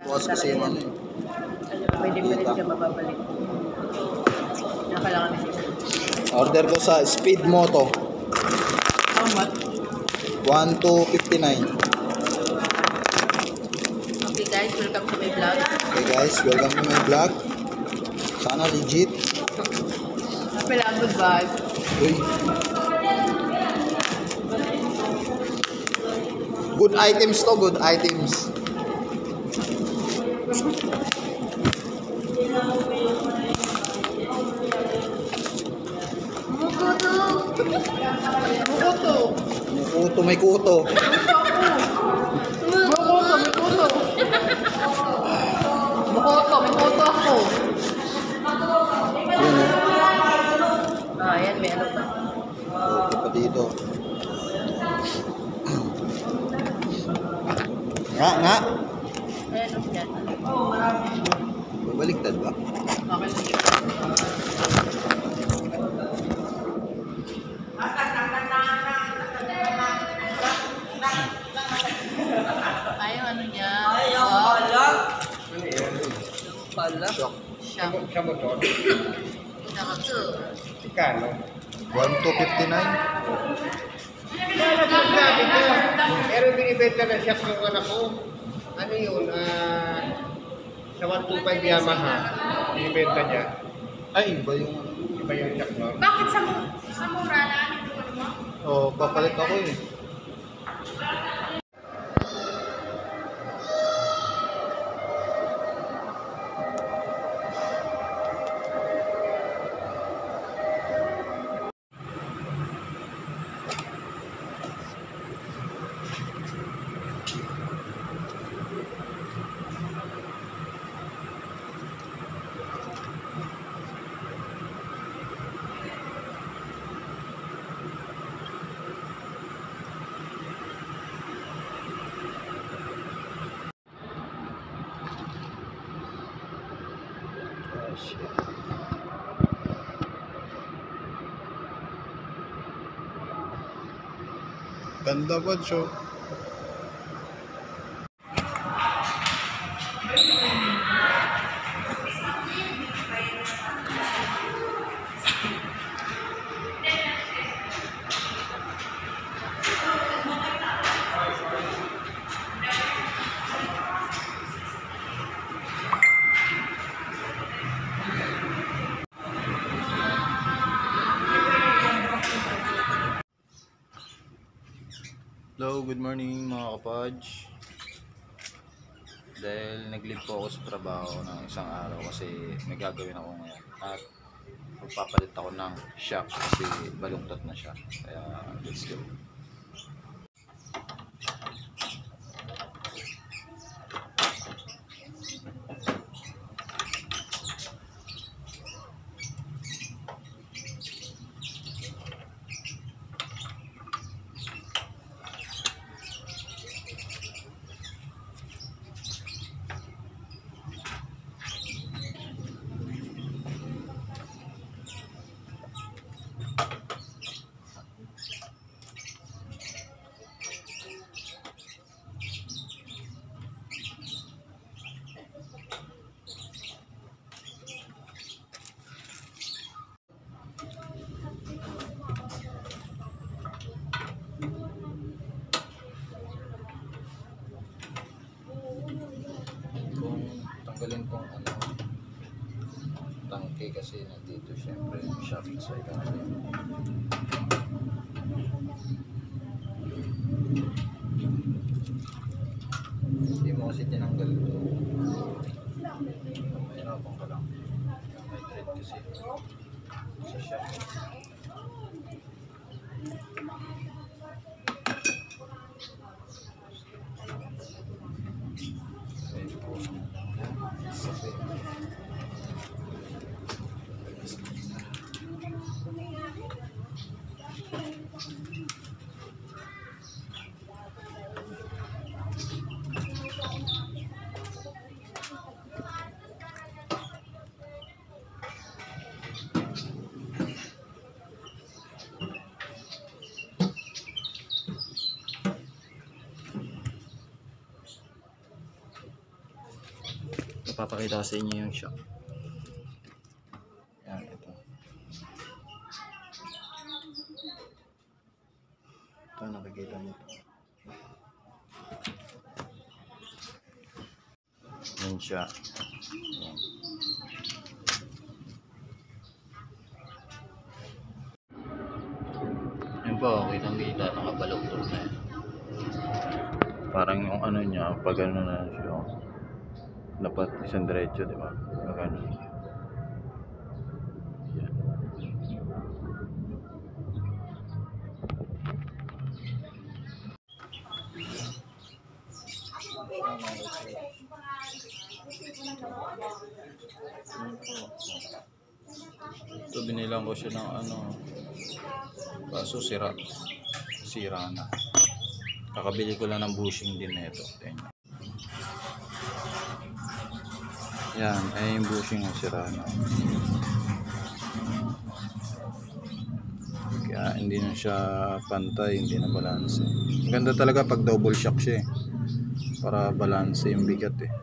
Bukas kasi yung ano eh. Pwede pa rin siya mababalik. Kailangan nito. Order ko sa Speed Moto. How much? 1,259. Okay guys, welcome to my vlog. Okay guys, welcome to my vlog. Sana legit. Kailangan good vibe. Uy. Good items to, good items. Kuto, may kuto. May kuto ako. Yun o. Ayan, may ano pa. Kuto pa dito. Nga. Ayan, yan. Babaliktad ba? Okay. Ayaw, ano niya? Pala. Shock. Sa motor? Nakaka. Ikano? 1,259. Sabi ko, pero binibenta na siya ng anak ko. Ano yun? Sa 125 Yamaha, binibenta niya. Ay, iba yung... Iba yung siya mo. Bakit sa mura na? Ano mo? Oh, papalit ako eh. Ganda ba, Cho? Hello, good morning mga kapadge. Dahil nag-leave po ako sa trabaho ng isang araw kasi may gagawin ako ngayon at magpapalit ako ng shock kasi balungtot na siya. Kaya let's go. Tanggalin kong tangke kasi nandito syempre yung shock sa ilalim. Hindi mo kasi tinanggal ito. Mahirapan ka lang. May thread kasi sa shock. Ipapakita ko sa inyo yung shock. Yan, ito. Ito, nakikita nyo. Yan siya. Yan. Yan po, kitang-kita, nakabaluktot na yan. Parang yung ano niya, pag ano na siya, dapat isang diretso, di ba? Pag ano. Yan. Ito, binilang ko siya ng ano, kaso sira na. Kakabili ko lang ng bushing din nito. Yan, ay yung bushing ng sira na. Kaya hindi na siya pantay, hindi na balance. Ganda talaga pag double shock siya eh. Para balance yung bigat eh.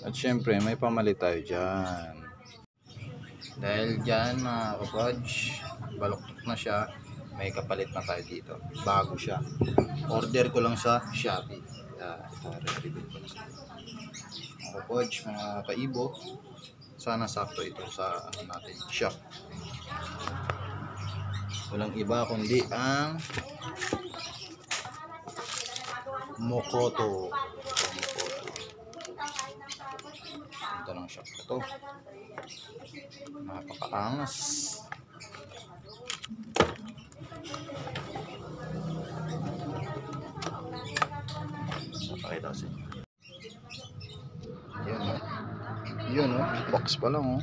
At syempre may pamalit tayo dyan. Dahil dyan mga kapodge, baluktot na siya, may kapalit na tayo dito. Bago siya. Order ko lang sa Shopee. Ito, re-review ko na sa mga kapodge, mga kaibo. Sana sakto ito sa ano natin, shock. Walang iba kundi ang Mokoto. Ito lang shock ito. Napakaangas. Pakita ko sa inyo. Yan o. Yun o. Box pa lang o.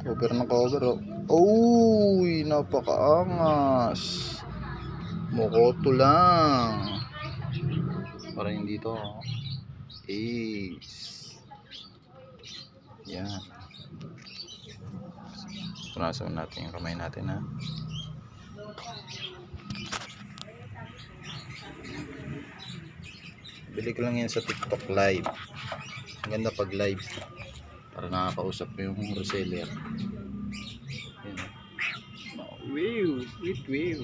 Cover na cover o. Uy, napakaangas. Mokoto lang. Para hindi to o. Ace. Yan. Punasan natin yung kamay natin ha. Bili ko lang yan sa TikTok live. Ang ganda pag live. Para nakakausap mo yung reseller. Yan. Wow, wait, wow.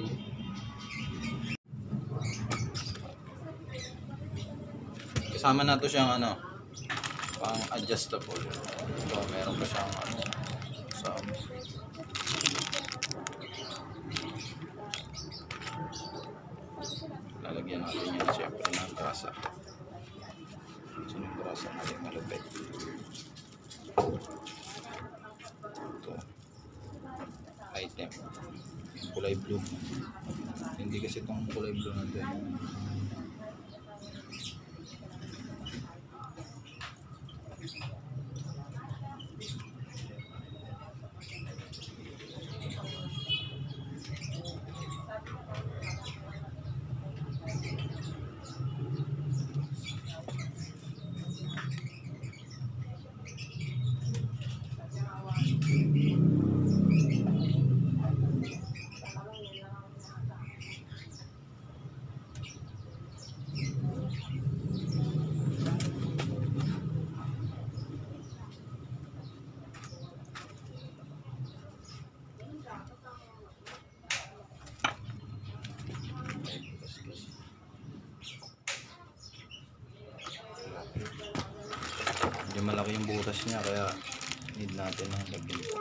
Kasama na to siyang ano, pang adjustable. So, meron pa siyang ano, sa lalagyan natin yan siyempre ng grasa. So, yung grasa natin malupit. Ito. Item. Yung kulay blue. Hindi kasi itong kulay blue natin. Hindi malaki yung butas niya kaya need natin ng lagyan ito.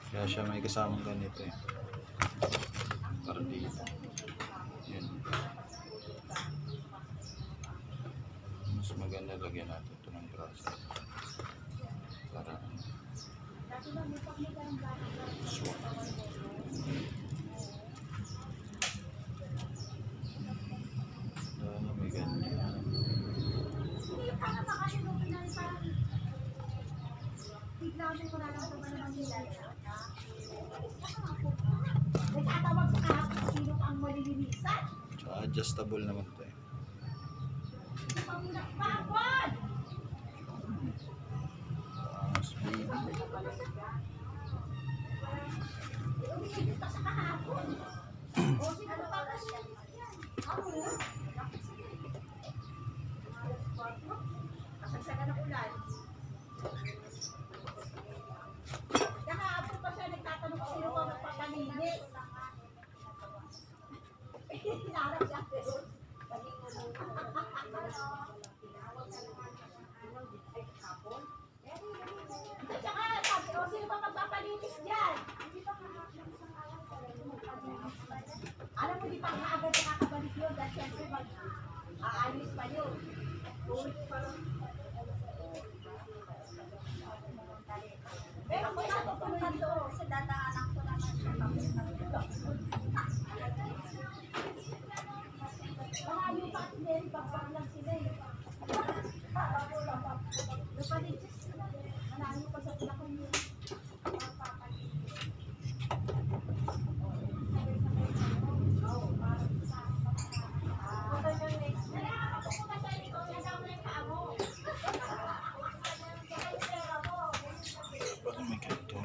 Kaya siya may kasamang ganito eh. Para dito. Yun. Mas maganda lagyan natin ito ng braso. Para swap. May ganyan. So, adjustable naman ito eh. Alam mo, di pa nga agad nakakabalik yun dahil syempre mag-aalis pa yun. 2 weeks pa lang. Pero kung natutunan doon, sa dadaanan ko naman siya malayo pa din, pagbang lang sila eh. Napalitis sila. Malayo pa sa tulakon yun. Bakit may ganito?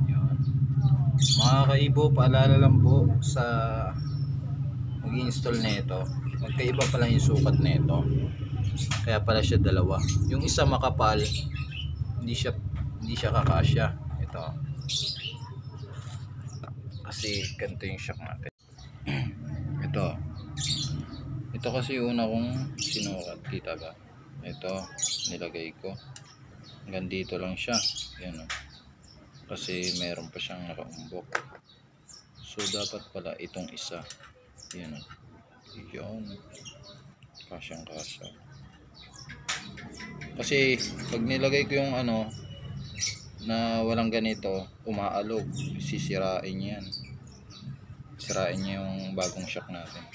Yun. Mga kaibo, paalala lang po sa mag-install nito. Magkaiba pala yung sukat nito. Kaya pala siya dalawa. Yung isa makapal, hindi siya kakasya. Ito. Kasi ganito yung shock natin. Ito kasi yung una kong sinukat. Kita ba? Ito, nilagay ko. Hanggang dito lang siya. Yan o. Kasi meron pa siyang nakaumbok. So dapat pala itong isa. Yan o. Yun. Kasyang kasya. Kasi pag nilagay ko yung ano na walang ganito, umaalog. Sisirain yan. Sirain niya yung bagong shock natin.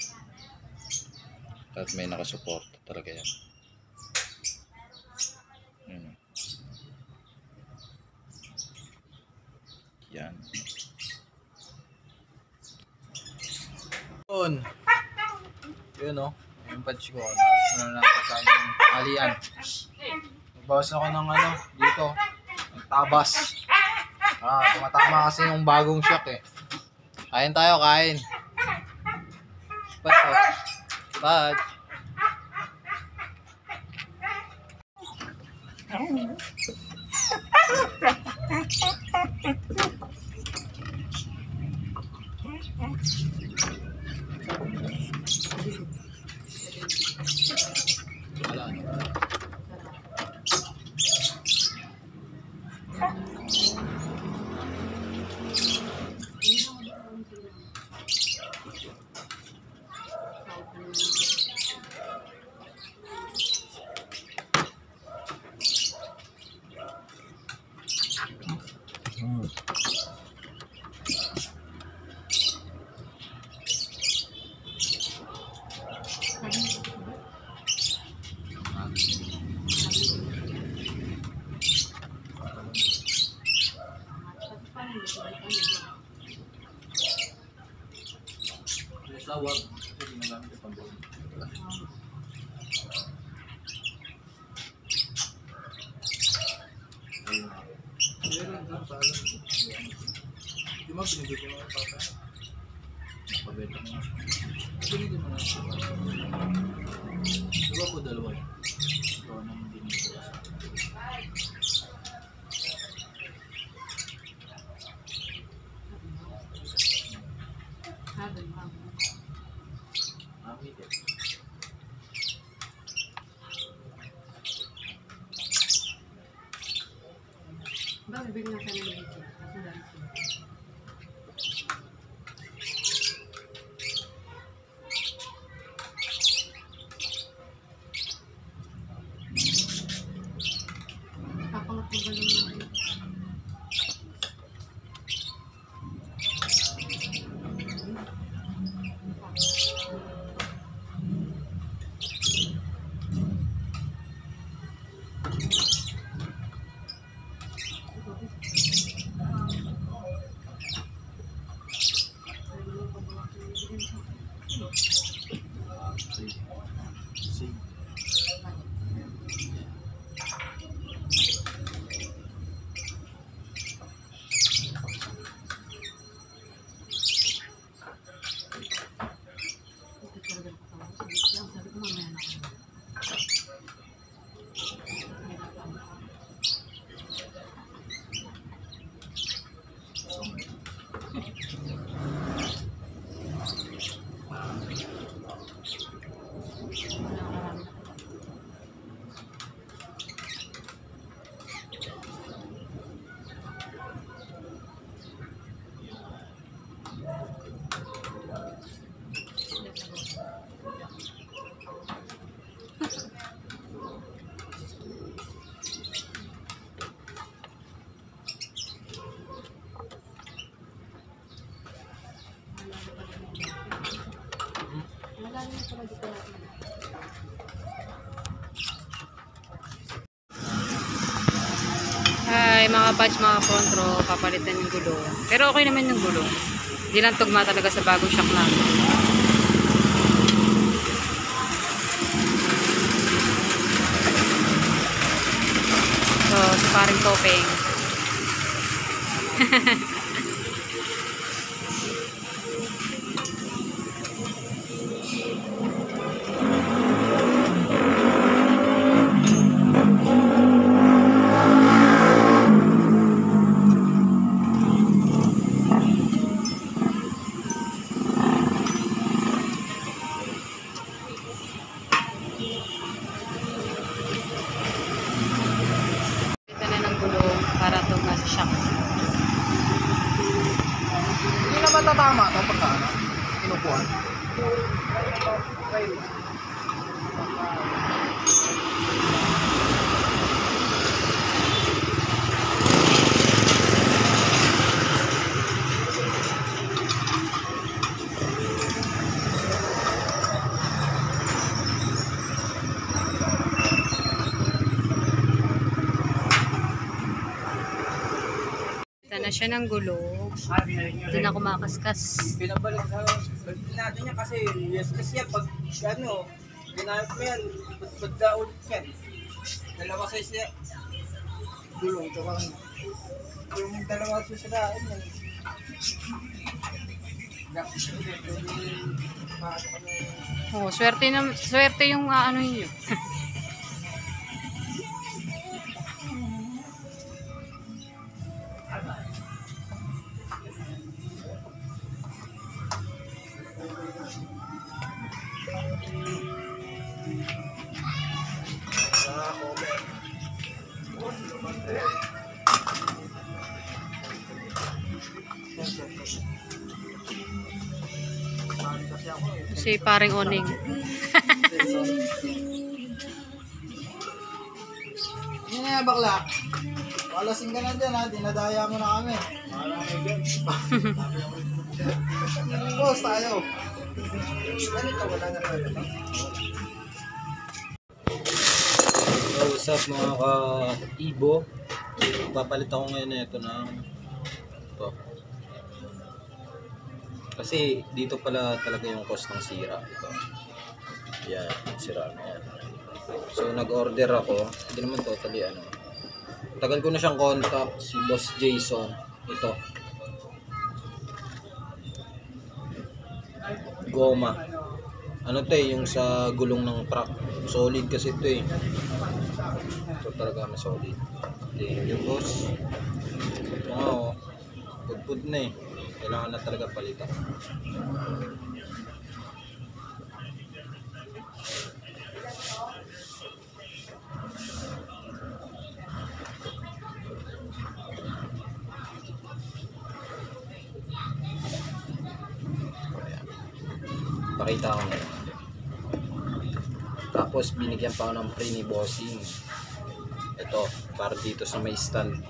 At may nakasuporta talaga yan. Yan. Yun o. Yung patch ko. Napakain ng alian. Nagbawas ako ng ano. Dito. Ng tabas. Tumatama kasi yung bagong shock eh. Kain tayo, kain. Bye. Sawag kasi ginagamit yung pambawin. Meron doon pa alam. Di ba pinibigyan mo ang papa? Napabenta mo. Pinibigyan mo na. Diba po dalawa yun? Ito nang binibigyan sa Bakit bigla sa nalito? Kasi dahil papangat mo ba naman? dito natin. Hi mga batch, mga kontro, papalitan yung gulong. Pero okay naman yung gulong. Hindi lang tugma talaga sa bagong shock natin. So, sa paring topeng. Ito na ng gulong para tugma sa shock. Hindi na matatama ito pagka kinukuhan. Ito na siya ng gulong. Hindi na kumakaskas. Pinabalik sa natin niya kasi useless yan pag ano, ginamit mo yan, pagda ulit yan. Dalawa size yan. Gulong, ito kang yung dalawa susiraan yan. Oh, swerte yung ano yun. Si paring oning. Hindi na bakla. Palasing ka na dyan ha, dinadaya mo na kami. Boss tayo. So, what's up mga ka-Ibo? Papalit ako ngayon na ito ng ito. Kasi dito pala talaga yung cost ng sira. Ito. Yan, sira na yan. So nag-order ako. Hindi naman totally ano. Tagal ko na siyang contact, si Boss Jason. Ito. Goma. Ano to eh, yung sa gulong ng truck. Solid kasi ito eh. Ito talaga mas solid. Okay, yung boss. Ito nga oh. Pudpud na eh. Kailangan na talaga palitan. Pakita ko ngayon. Tapos binigyan pa ako ng free ni bossing. Ito, para dito sa may stand.